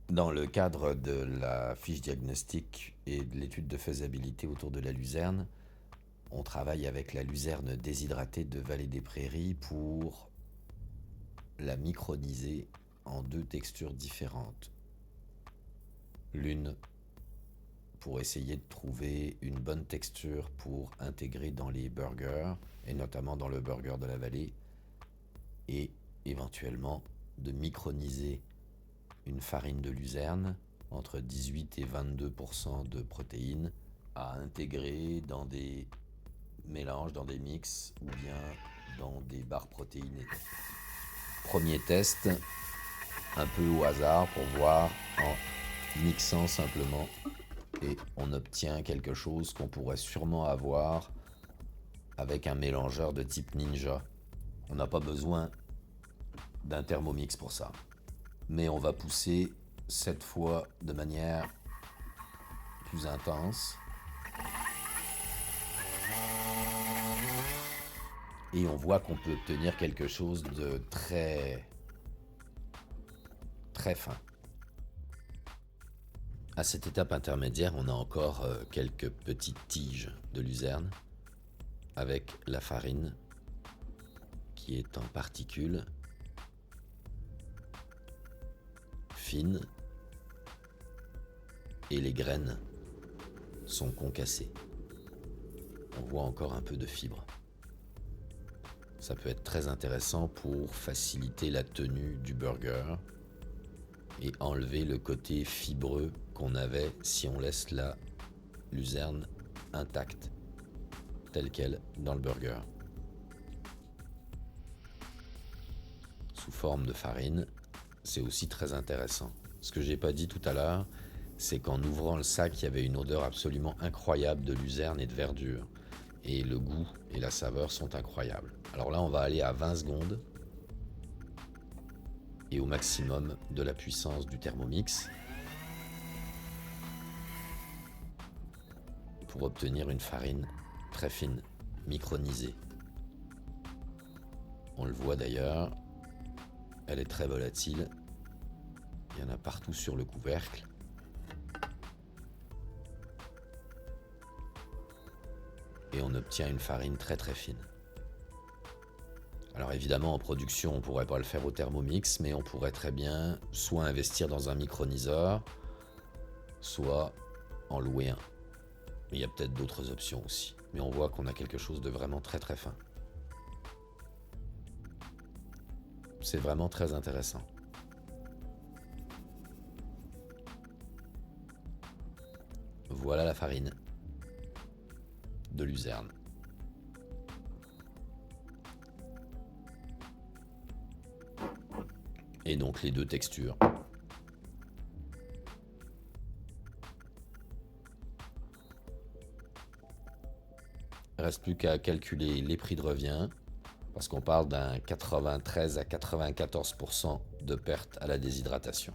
Dans le cadre de la fiche diagnostic et de l'étude de faisabilité autour de la luzerne, on travaille avec la luzerne déshydratée de Vallée des Prairies pour la microniser en deux textures différentes. L'une pour essayer de trouver une bonne texture pour intégrer dans les burgers, et notamment dans le burger de la vallée, et éventuellement de microniser une farine de luzerne entre 18 et 22% de protéines à intégrer dans des mélanges, dans des mix ou bien dans des barres protéinées. Premier test, un peu au hasard pour voir en mixant simplement, et on obtient quelque chose qu'on pourrait sûrement avoir avec un mélangeur de type Ninja. On n'a pas besoin d'un Thermomix pour ça. Mais on va pousser cette fois de manière plus intense. Et on voit qu'on peut obtenir quelque chose de très fin. À cette étape intermédiaire, on a encore quelques petites tiges de luzerne avec la farine qui est en particules fines et les graines sont concassées. On voit encore un peu de fibres. Ça peut être très intéressant pour faciliter la tenue du burger et enlever le côté fibreux qu'on avait si on laisse la luzerne intacte, telle qu'elle, dans le burger. Sous forme de farine, c'est aussi très intéressant. Ce que j'ai pas dit tout à l'heure, c'est qu'en ouvrant le sac, il y avait une odeur absolument incroyable de luzerne et de verdure. Et le goût et la saveur sont incroyables. Alors là, on va aller à 20 secondes et au maximum de la puissance du Thermomix pour obtenir une farine très fine, micronisée. On le voit d'ailleurs, elle est très volatile. Il y en a partout sur le couvercle. Et on obtient une farine très fine. Alors évidemment, en production, on ne pourrait pas le faire au Thermomix, mais on pourrait très bien soit investir dans un microniseur, soit en louer un. Mais il y a peut-être d'autres options aussi. Mais on voit qu'on a quelque chose de vraiment très fin. C'est vraiment très intéressant. Voilà la farine de luzerne. Et donc les deux textures. Il ne reste plus qu'à calculer les prix de revient, parce qu'on parle d'un 93 à 94% de perte à la déshydratation.